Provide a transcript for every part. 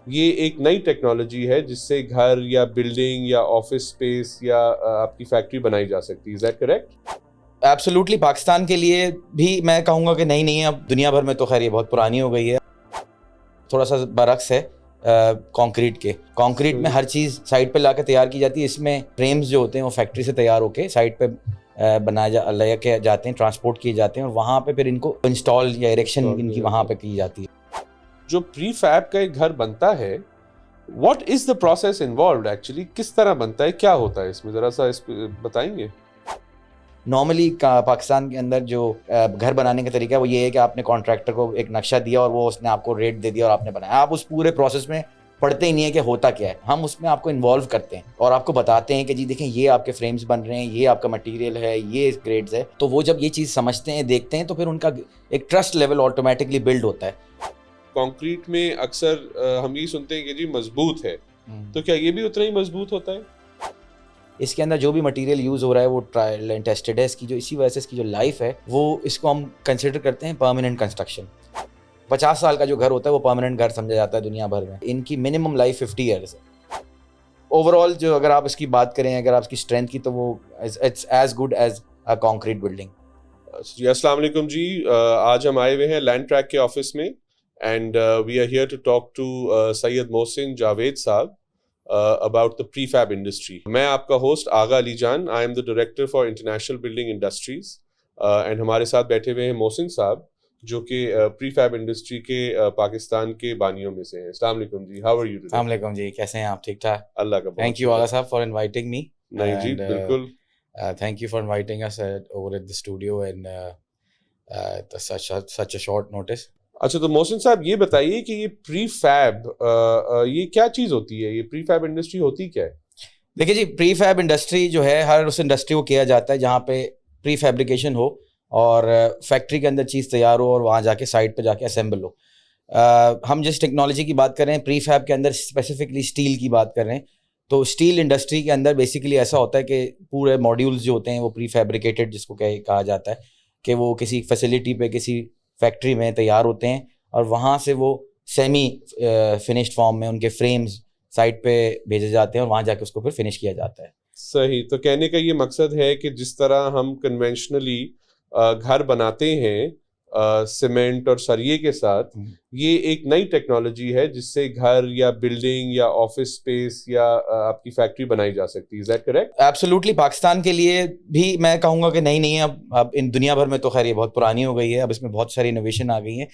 یہ ایک نئی ٹیکنالوجی ہے جس سے گھر یا بلڈنگ یا آفس اسپیس یا آپ کی فیکٹری بنائی جا سکتی ہے. از دیٹ کریکٹ؟ ایبسولوٹلی. پاکستان کے لیے بھی میں کہوں گا کہ نہیں ہے. اب دنیا بھر میں تو خیر یہ بہت پرانی ہو گئی ہے. تھوڑا سا برعکس ہے کانکریٹ کے. کانکریٹ میں ہر چیز سائٹ پہ لا کے تیار کی جاتی ہے. اس میں فریمز جو ہوتے ہیں وہ فیکٹری سے تیار ہو کے سائٹ پہ لے کے جاتے ہیں, ٹرانسپورٹ کیے جاتے ہیں, اور وہاں پہ پھر ان کو انسٹال یا ایریکشن ان کی وہاں پہ کی جاتی ہے. جو پری فیب کا ایک گھر بنتا ہے, what is the process involved actually? کس طرح بنتا ہے, کیا ہوتا ہے اس میں, ذرا سا بتائیں گے. نارملی پاکستان کے اندر جو گھر بنانے کا طریقہ ہے وہ یہ ہے کہ آپ نے کانٹریکٹر کو ایک نقشہ دیا اور وہ اس نے آپ کو ریٹ دے دیا اور آپ نے بنایا. آپ اس پورے پروسیس میں پڑھتے ہی نہیں ہے کہ ہوتا کیا ہے. ہم اس میں آپ کو انوالو کرتے ہیں اور آپ کو بتاتے ہیں کہ جی دیکھیں یہ آپ کے فریمز بن رہے ہیں, یہ آپ کا مٹیریل ہے, یہ گریڈز ہے. تو وہ جب یہ چیز سمجھتے ہیں, دیکھتے ہیں, تو پھر ان کا ایک ٹرسٹ لیول آٹومیٹکلی بلڈ ہوتا ہے. کانکریٹ میں اکثر ہم یہ سنتے ہیں کہ جی مضبوط ہے, تو کیا یہ بھی اتنا ہی مضبوط ہوتا ہے؟ اس کے اندر جو بھی مٹیریل یوز ہو رہا ہے وہ ٹرائل اینڈ ٹیسٹڈ ہے. اس کی جو اسی وجہ سے اس کی جو لائف ہے وہ اس کو ہم کنسیڈر کرتے ہیں پرماننٹ کنسٹرکشن. 50 سال کا جو گھر ہوتا ہے وہ پرماننٹ گھر سمجھا جاتا ہے دنیا بھر میں. ان کی منیمم لائف 50 ایئرس ہے. اوور آل جو اگر آپ اس کی بات کریں, اگر آپ اس کی اسٹرینتھ کی, تو وہ it's as good as a concrete building. جی السلام علیکم جی. آج ہم آئے ہوئے ہیں لینڈ ٹریک کے آفس میں, and we are here to talk to Syed Mohsin Javed sahab about the prefab industry. میں آپ کا host Agha Ali Jan. I am the director for international building industries, and ہمارے ساتھ بیٹھے ہوئے ہیں محسن صاحب جو کہ پریفیب انڈسٹری کے پاکستان کے بانیوں میں سے ہیں. السلام علیکم جی. How are you today? السلام علیکم جی, کیسے ہیں آپ؟ ٹھیک ٹھاک, اللہ کا بہت تھینک یو آغا صاحب فار انوائٹنگ می. نہیں جی بالکل, thank you for inviting us over at the studio and such a short notice. اچھا تو محسن صاحب یہ بتائیے کہ یہ پری فیب یہ کیا چیز ہوتی ہے, یہ پری فیب انڈسٹری ہوتی کیا ہے؟ دیکھیے جی, پری فیب انڈسٹری جو ہے ہر اس انڈسٹری کو کیا جاتا ہے جہاں پہ پری فیبریکیشن ہو اور فیکٹری کے اندر چیز تیار ہو اور وہاں جا کے سائٹ پہ جا کے اسمبل ہو. ہم جس ٹیکنالوجی کی بات کر رہے ہیں پری فیب کے اندر اسپیسیفکلی اسٹیل کی بات کر رہے ہیں. تو اسٹیل انڈسٹری کے اندر بیسیکلی ایسا ہوتا ہے کہ پورے ماڈیولز جو ہوتے ہیں وہ پری فیبریکیٹڈ جس کو کہا جاتا ہے کہ وہ کسی فیسلٹی پہ کسی فیکٹری میں تیار ہوتے ہیں اور وہاں سے وہ سیمی فنشڈ فارم میں ان کے فریمز سائٹ پہ بھیجے جاتے ہیں اور وہاں جا کے اس کو پھر فنش کیا جاتا ہے. صحیح. تو کہنے کا یہ مقصد ہے کہ جس طرح ہم کنونشنلی گھر بناتے ہیں سیمنٹ اور سریے کے ساتھ, یہ ایک نئی ٹیکنالوجی ہے جس سے گھر یا بلڈنگ یا آفس اسپیس یا آپ کی فیکٹری بنائی جا سکتی ہے. از دیٹ کریکٹ؟ ایبسولوٹلی. پاکستان کے لیے بھی میں کہوں گا کہ نہیں ہے. اب ان دنیا بھر میں تو خیر یہ بہت پرانی ہو گئی ہے. اب اس میں بہت ساری انوویشن آ گئی ہیں.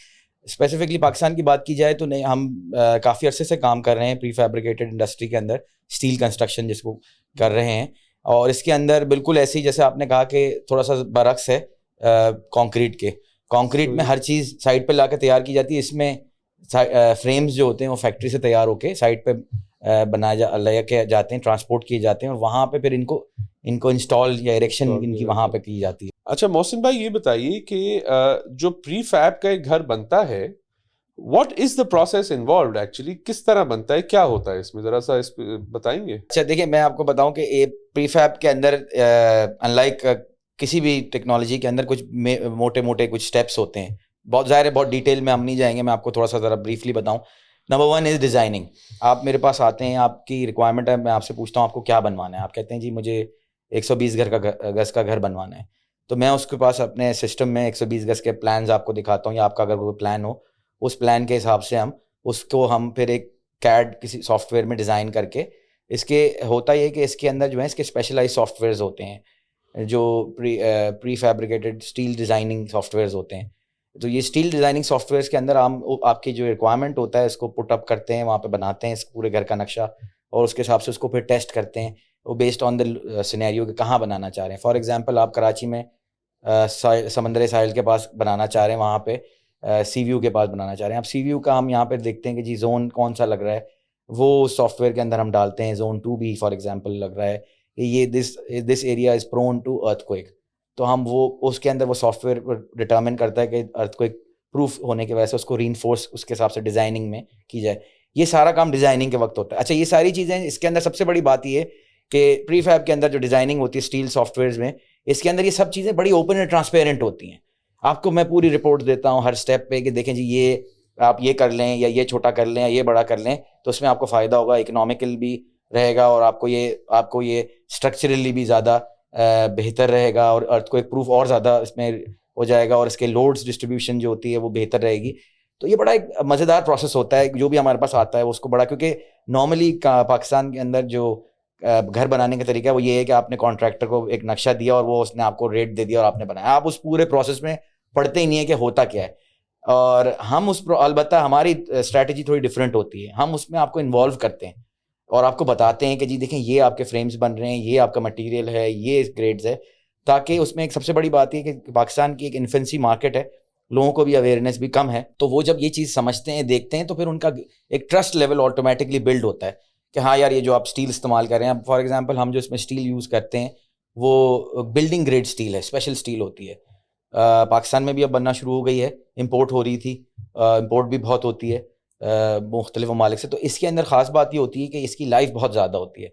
اسپیسیفکلی پاکستان کی بات کی جائے تو نہیں, ہم کافی عرصے سے کام کر رہے ہیں پری فیبریکیٹڈ انڈسٹری کے اندر, اسٹیل کنسٹرکشن جس کو کر رہے ہیں. اور اس کے اندر بالکل ایسی جیسے آپ نے کہا کہ تھوڑا سا برعکس ہے کانکریٹ کے. کانکریٹ میں ہر چیز سائٹ پہ لا کے تیار کی جاتی ہے. اس میں فریمز جو ہوتے ہیں وہ فیکٹری سے تیار ہو کے سائٹ پہ لے کے جاتے ہیں, ٹرانسپورٹ کیے جاتے ہیں, اور وہاں پہ پھر ان کو انسٹال یا ایریکشن ان کی وہاں پہ کی جاتی ہے. اچھا محسن بھائی یہ بتائیے کہ جو پری فیب کا ایک گھر بنتا ہے, what is the process involved actually? کس طرح بنتا ہے, کیا ہوتا ہے اس میں, ذرا سا بتائیں گے. اچھا دیکھیں, میں آپ کو بتاؤں کہ پری فیب کے اندر ان لائک کسی بھی ٹیکنالوجی کے اندر کچھ موٹے کچھ اسٹیپس ہوتے ہیں. بہت ظاہر ہے, بہت ڈیٹیل میں ہم نہیں جائیں گے, میں آپ کو تھوڑا سا ذرا بریفلی بتاؤں. Number 1 is designing. آپ میرے پاس آتے ہیں, آپ کی ریکوائرمنٹ ہے, میں آپ سے پوچھتا ہوں آپ کو کیا بنوانا ہے. آپ کہتے ہیں جی مجھے 120 گز کا گھر بنوانا ہے. تو میں اس کے پاس اپنے سسٹم میں 120 گز کے پلانز آپ کو دکھاتا ہوں, یا آپ کا اگر کوئی پلان ہو اس پلان کے حساب سے ہم پھر ایک کیڈ کسی سافٹ ویئر میں ڈیزائن کر کے, اس کے ہوتا یہ کہ اس کے اندر جو ہے اس کے اسپیشلائز سافٹ ویئرز ہوتے ہیں جو prefabricated steel designing softwares ہوتے ہیں. تو یہ اسٹیل ڈیزائننگ سافٹ ویئرس کے اندر ہم آپ کی جو ریکوائرمنٹ ہوتا ہے اس کو پٹ اپ کرتے ہیں, وہاں پہ بناتے ہیں اس پورے گھر کا نقشہ, اور اس کے حساب سے اس کو پھر ٹیسٹ کرتے ہیں وہ بیسڈ آن دا سینیریو کہ کہاں بنانا چاہ رہے ہیں. فار ایگزامپل آپ کراچی میں سمندر ساحل کے پاس بنانا چاہ رہے ہیں, وہاں پہ سی ویو کے پاس بنانا چاہ رہے ہیں. اب سی ویو کا ہم یہاں پہ دیکھتے ہیں کہ جی زون کون سا لگ رہا ہے, وہ سافٹ ویئر کے اندر ہم ڈالتے ہیں. زون 2 بھی فار ایگزامپل لگ رہا ہے کہ یہ this area is prone to earthquake, تو ہم وہ اس کے اندر وہ سافٹ ویئر ڈٹرمن کرتا ہے کہ ارتھ کوئک پروف ہونے کی وجہ سے اس کو ری انفورس اس کے حساب سے ڈیزائننگ میں کی جائے. یہ سارا کام ڈیزائننگ کے وقت ہوتا ہے. اچھا یہ ساری چیزیں اس کے اندر سب سے بڑی بات یہ ہے کہ پری فیب کے اندر جو ڈیزائننگ ہوتی ہے اسٹیل سافٹ ویئرز میں, اس کے اندر یہ سب چیزیں بڑی اوپن اینڈ ٹرانسپیرنٹ ہوتی ہیں. آپ کو میں پوری رپورٹ دیتا ہوں ہر اسٹیپ پہ کہ دیکھیں جی آپ یہ کر لیں یا یہ چھوٹا کر لیں یا یہ بڑا کر لیں تو اس میں آپ کو فائدہ ہوگا, اکنامیکل بھی رہے گا اور آپ کو یہ اسٹرکچرلی بھی زیادہ بہتر رہے گا, اور ارتھ کو ایک پروف اور زیادہ اس میں ہو جائے گا, اور اس کے لوڈس ڈسٹریبیوشن جو ہوتی ہے وہ بہتر رہے گی. تو یہ بڑا ایک مزیدار پروسیس ہوتا ہے جو بھی ہمارے پاس آتا ہے اس کو بڑا, کیونکہ نارملی پاکستان کے اندر جو گھر بنانے کا طریقہ ہے وہ یہ ہے کہ آپ نے کانٹریکٹر کو ایک نقشہ دیا اور وہ اس نے آپ کو ریٹ دے دیا اور آپ نے بنایا. آپ اس پورے پروسیس میں پڑھتے ہی نہیں ہے کہ ہوتا کیا ہے, اور ہم البتہ ہماری اسٹریٹجی تھوڑی ڈفرینٹ ہوتی ہے. ہم اس میں آپ کو انوالو کرتے ہیں اور آپ کو بتاتے ہیں کہ جی دیکھیں یہ آپ کے فریمز بن رہے ہیں, یہ آپ کا مٹیریل ہے, یہ گریڈز ہے, تاکہ اس میں ایک سب سے بڑی بات یہ کہ پاکستان کی ایک انفینسی مارکیٹ ہے, لوگوں کو بھی اویئرنیس بھی کم ہے, تو وہ جب یہ چیز سمجھتے ہیں دیکھتے ہیں تو پھر ان کا ایک ٹرسٹ لیول آٹومیٹکلی بلڈ ہوتا ہے کہ ہاں یار یہ جو آپ اسٹیل استعمال کر رہے ہیں. اب فار ایگزامپل ہم جو اس میں اسٹیل یوز کرتے ہیں وہ بلڈنگ گریڈ اسٹیل ہے, اسپیشل اسٹیل ہوتی ہے. پاکستان میں بھی اب بننا شروع ہو گئی ہے, امپورٹ ہو رہی تھی, امپورٹ بھی بہت ہوتی ہے مختلف ممالک سے. تو اس کے اندر خاص بات یہ ہوتی ہے کہ اس کی لائف بہت زیادہ ہوتی ہے.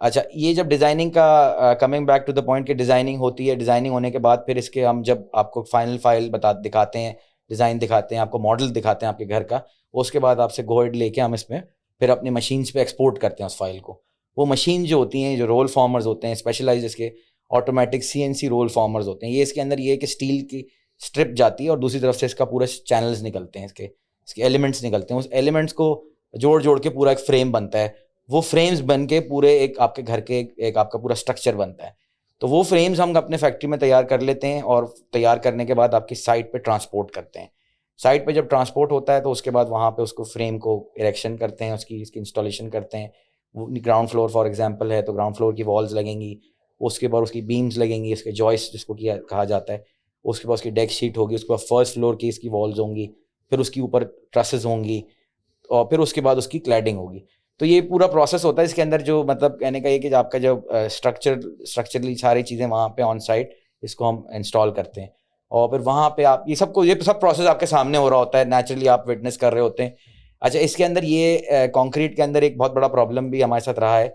اچھا, یہ جب ڈیزائننگ کا coming back to the point کہ ڈیزائننگ ہوتی ہے, ڈیزائننگ ہونے کے بعد پھر اس کے ہم جب آپ کو فائنل فائل دکھاتے ہیں, ڈیزائن دکھاتے ہیں, آپ کو ماڈل دکھاتے ہیں آپ کے گھر کا, اس کے بعد آپ سے گو اہیڈ لے کے ہم اس میں پھر اپنی مشینس پہ ایکسپورٹ کرتے ہیں اس فائل کو. وہ مشین جو ہوتی ہیں, جو رول فارمرز ہوتے ہیں اسپیشلائز, اس کے آٹومیٹک CNC رول فارمرز ہوتے ہیں, یہ اس کے اندر یہ ہے کہ اسٹیل کی اسٹرپ جاتی ہے اور دوسری طرف سے اس کا پورا چینلز نکلتے ہیں, اس کے ایلیمنٹس نکلتے ہیں. اس ایلیمنٹس کو جوڑ کے پورا ایک فریم بنتا ہے. وہ فریمز بن کے پورے ایک آپ کے گھر کے ایک آپ کا پورا اسٹرکچر بنتا ہے. تو وہ فریمز ہم اپنے فیکٹری میں تیار کر لیتے ہیں اور تیار کرنے کے بعد آپ کی سائٹ پہ ٹرانسپورٹ کرتے ہیں. سائٹ پہ جب ٹرانسپورٹ ہوتا ہے تو اس کے بعد وہاں پہ اس کو فریم کو اریکشن کرتے ہیں, اس کی انسٹالیشن کرتے ہیں. گراؤنڈ فلور فار ایگزامپل ہے تو گراؤنڈ فلور کی والز لگیں گی, اس کے بعد اس کی بیمز لگیں گی, اس کے جوائس جس کو کہا جاتا ہے, اس کے بعد اس کی ڈیک شیٹ ہوگی, اس کے بعد فرسٹ فلور کی اس کی والز ہوں گی, پھر اس کے اوپر ٹرسز ہوں گی, اور پھر اس کے بعد اس کی کلیڈنگ ہوگی. تو یہ پورا پروسیس ہوتا ہے. اس کے اندر جو مطلب کہنے کا یہ کہ آپ کا جو اسٹرکچرلی ساری چیزیں وہاں پہ آن سائٹ اس کو ہم انسٹال کرتے ہیں, اور پھر وہاں پہ آپ یہ سب پروسیس آپ کے سامنے ہو رہا ہوتا ہے, نیچرلی آپ وٹنس کر رہے ہوتے ہیں. اچھا, اس کے اندر یہ کانکریٹ کے اندر ایک بہت بڑا پرابلم بھی ہمارے ساتھ رہا ہے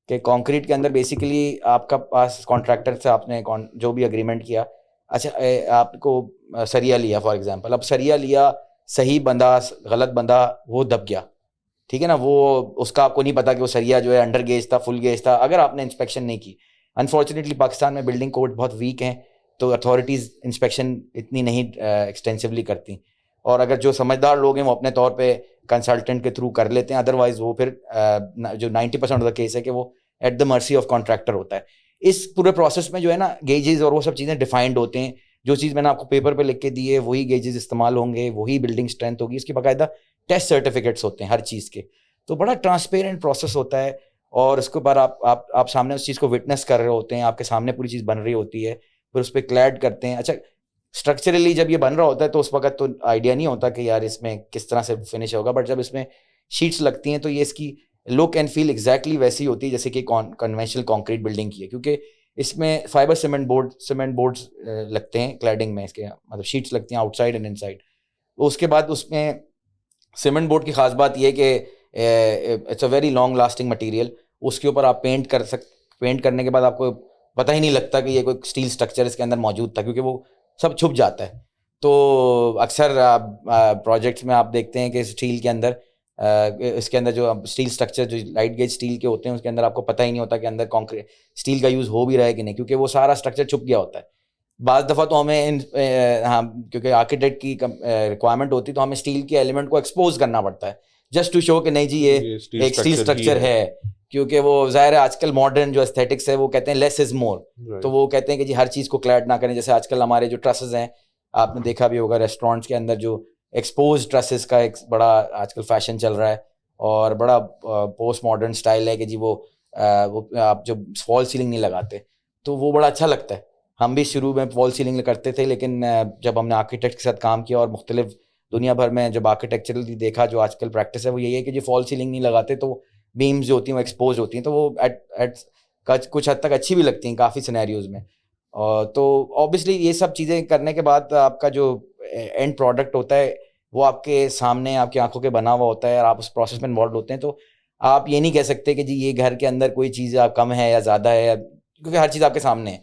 کہ کانکریٹ کے اندر بیسیکلی آپ کا پاس کانٹریکٹر سے آپ نے جو بھی اگریمنٹ کیا, اچھا آپ کو سریا لیا فار ایگزامپل, اب سریا لیا, صحیح بندہ غلط بندہ وہ دب گیا, ٹھیک ہے نا, وہ اس کا آپ کو نہیں پتا کہ وہ سریا جو ہے انڈر گیج تھا, فل گیج تھا, اگر آپ نے انسپیکشن نہیں کی. انفارچونیٹلی پاکستان میں بلڈنگ کوڈ بہت ویک ہیں تو اتھارٹیز انسپیکشن اتنی نہیں ایکسٹینسولی کرتی, اور اگر جو سمجھدار لوگ ہیں وہ اپنے طور پہ کنسلٹنٹ کے تھرو کر لیتے ہیں, ادروائز وہ پھر جو 90% آف دا کیس ہے کہ وہ at the mercy of contractor ہوتا ہے. اس پورے پروسیس میں جو ہے نا گیجز اور وہ سب چیزیں ڈیفائنڈ ہوتے ہیں. جو چیز میں نے آپ کو پیپر پہ لکھ کے دی ہے وہی گیجز استعمال ہوں گے, وہی بلڈنگ اسٹرینتھ ہوگی, اس کی باقاعدہ ٹیسٹ سرٹیفکیٹس ہوتے ہیں ہر چیز کے. تو بڑا ٹرانسپیرنٹ پروسیس ہوتا ہے, اور اس کے اوپر آپ سامنے اس چیز کو وٹنس کر رہے ہوتے ہیں, آپ کے سامنے پوری چیز بن رہی ہوتی ہے, پھر اس پہ کلیڈ کرتے ہیں. اچھا, اسٹرکچرلی جب یہ بن رہا ہوتا ہے تو اس وقت تو آئیڈیا نہیں ہوتا کہ یار اس میں کس طرح سے فنش ہوگا, بٹ جب اس میں شیٹس لگتی ہیں تو یہ اس کی لک اینڈ فیل ایگزیکٹلی ویسی ہوتی ہے جیسے کہ کنونشنل کانکریٹ بلڈنگ کی ہے, کیونکہ اس میں فائبر سیمنٹ بورڈز لگتے ہیں کلیڈنگ میں, اس کے مطلب شیٹس لگتی ہیں outside and inside. اس کے بعد اس میں سیمنٹ بورڈ کی خاص بات یہ ہے کہ it's a very long lasting material. اس کے اوپر آپ پینٹ کرنے کے بعد آپ کو پتہ ہی نہیں لگتا کہ یہ کوئی اسٹیل اسٹرکچر اس کے اندر موجود تھا, کیونکہ وہ سب چھپ جاتا ہے. تو اکثر پروجیکٹس میں آپ دیکھتے ہیں کہ اسٹیل کے اندر اس کے اندر جو اسٹیل اسٹرکچر جو لائٹ گیج اسٹیل کے ہوتے ہیں اس کے اندر آپ کو پتہ ہی نہیں ہوتا کہ اندر کانکریٹ اسٹیل کا یوز ہو بھی رہا ہے کہ نہیں, کیونکہ وہ سارا اسٹرکچر چھپ گیا ہوتا ہے. بعض دفعہ تو ہمیں ہاں کیونکہ آرکیٹیکٹ کی ریکوائرمنٹ ہوتی ہے تو ہمیں اسٹیل کے ایلیمنٹ کو ایکسپوز کرنا پڑتا ہے جسٹ ٹو شو کہ نہیں جی یہ ایک اسٹیل اسٹرکچر ہے, کیونکہ وہ ظاہر ہے آج کل ماڈرن جو ایستھیٹکس ہے وہ کہتے ہیں لیس از مور, تو وہ کہتے ہیں کہ جی ہر چیز کو کلیڈ نہ کریں. جیسے آج کل ہمارے جو ٹرسز ہیں آپ نے دیکھا بھی ہوگا ریسٹورینٹس کے اندر جو ایکسپوز ٹرسز کا ایک بڑا آج کل فیشن چل رہا ہے, اور بڑا پوسٹ ماڈرن اسٹائل ہے کہ جی وہ آپ جو فال سیلنگ نہیں لگاتے, تو وہ بڑا اچھا لگتا ہے. ہم بھی شروع میں فال سیلنگ کرتے تھے, لیکن جب ہم نے آرکیٹیکٹ کے ساتھ کام کیا اور مختلف دنیا بھر میں جب آرکیٹیکچرلی دیکھا جو آج کل پریکٹس ہے وہ یہی ہے کہ جو فال سیلنگ نہیں لگاتے تو بیمز جو ہوتی ہیں وہ ایکسپوز ہوتی ہیں, تو وہ کچھ حد تک اچھی بھی لگتی ہیں کافی سینیریوز میں. تو اوبیسلی یہ سب چیزیں کرنے کے بعد آپ کا جو اینڈ پروڈکٹ ہوتا ہے وہ آپ کے سامنے آپ کی آنکھوں کے بنا ہوا ہوتا ہے, اور آپ اس پروسیس میں انوالوڈ ہوتے ہیں. تو آپ یہ نہیں کہہ سکتے کہ جی یہ گھر کے اندر کوئی چیز کم ہے یا زیادہ ہے, کیونکہ ہر چیز آپ کے سامنے ہے.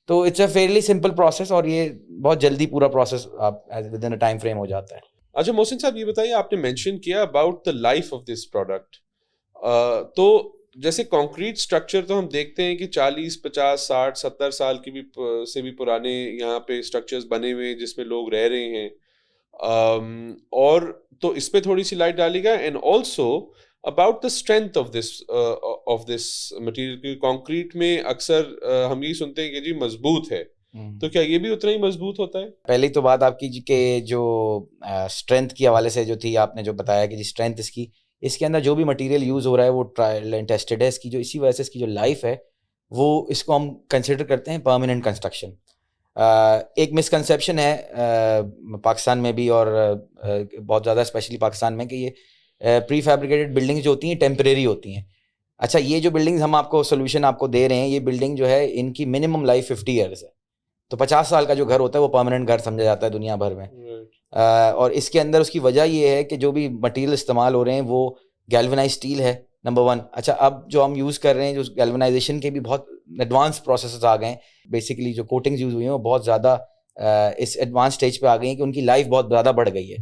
تو it's a fairly simple process, اور یہ بہت جلدی پورا پروسیس آپ within a time frame ہو جاتا ہے. اچھا محسن صاحب یہ بتائیے, آپ نے مینشن کیا about the life of this product, تو جیسے کانکریٹ اسٹرکچر تو ہم دیکھتے ہیں کہ 40, 50, 60, 70 سال کی بھی سے بھی پرانے یہاں پہ اسٹرکچرز بنے ہوئے ہیں جس میں لوگ رہ رہے ہیں, اور تو اس پہ تھوڑی سی لائٹ ڈالی گا. And also about the strength of this material, کی کانکریٹ میں اکثر ہم یہ سنتے ہیں کہ جی مضبوط ہے, تو کیا یہ بھی اتنا ہی مضبوط ہوتا ہے؟ پہلی تو بات آپ کی کہ جو اسٹرینتھ کے حوالے سے جو تھی, آپ نے جو بتایا کہ جی اسٹرینتھ اس کے اندر جو بھی مٹیریل یوز ہو رہا ہے وہ ٹرائل اینڈ ٹیسٹڈ ہے, اس کی جو اسی وجہ سے اس کی جو لائف ہے وہ اس کو ہم کنسیڈر کرتے ہیں پرماننٹ کنسٹرکشن. ایک مسکنسیپشن ہے پاکستان میں بھی اور بہت زیادہ اسپیشلی پاکستان میں کہ یہ پری فیبریکیٹڈ بلڈنگز جو ہوتی ہیں ٹیمپریری ہوتی ہیں. اچھا, یہ جو بلڈنگز ہم آپ کو سولوشن آپ کو دے رہے ہیں, یہ بلڈنگ جو ہے ان کی منیمم لائف 50 ایئرس ہے, تو 50 سال کا جو گھر ہوتا ہے وہ پرماننٹ گھر سمجھا جاتا ہے دنیا بھر میں. اور اس کے اندر اس کی وجہ یہ ہے کہ جو بھی مٹیریل استعمال ہو رہے ہیں وہ گیلونائز اسٹیل ہے نمبر 1. اچھا, اب جو ہم یوز کر رہے ہیں جو گیلونائزیشن کے بھی بہت ایڈوانس پروسیسز آ گئے ہیں, بیسیکلی جو کوٹنگز یوز ہوئی ہیں وہ بہت زیادہ اس ایڈوانس اسٹیج پہ آ گئی ہیں کہ ان کی لائف بہت زیادہ بڑھ گئی ہے.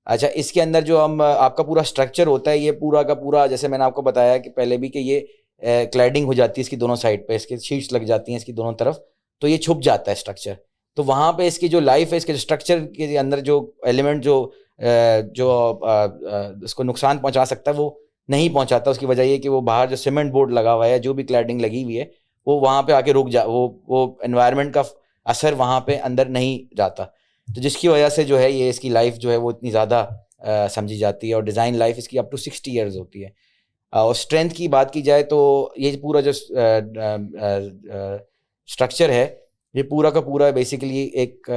اچھا, اس کے اندر جو ہم آپ کا پورا اسٹرکچر ہوتا ہے یہ پورا کا پورا, جیسے میں نے آپ کو بتایا کہ پہلے بھی کہ یہ کلیڈنگ ہو جاتی ہے اس کی دونوں سائڈ پہ, اس کے شیٹس لگ جاتی ہیں اس کی دونوں طرف, تو یہ چھپ جاتا ہے اسٹرکچر. تو وہاں پہ اس کی جو لائف ہے, اس کے اسٹرکچر کے اندر جو ایلیمنٹ جو اس کو نقصان پہنچا سکتا ہے وہ نہیں پہنچاتا. اس کی وجہ یہ کہ وہ باہر جو سیمنٹ بورڈ لگا ہوا ہے, جو بھی کلیڈنگ لگی ہوئی ہے, وہ وہاں پہ آ کے رک وہ انوائرمنٹ کا اثر وہاں پہ اندر نہیں جاتا, تو جس کی وجہ سے جو ہے یہ اس کی لائف جو ہے وہ اتنی زیادہ سمجھی جاتی ہے, اور ڈیزائن لائف اس کی اپ ٹو 60 ایئرز ہوتی ہے. اور اسٹرینتھ کی بات کی جائے تو یہ پورا جو اسٹرکچر ہے یہ پورا کا پورا بیسیکلی ایک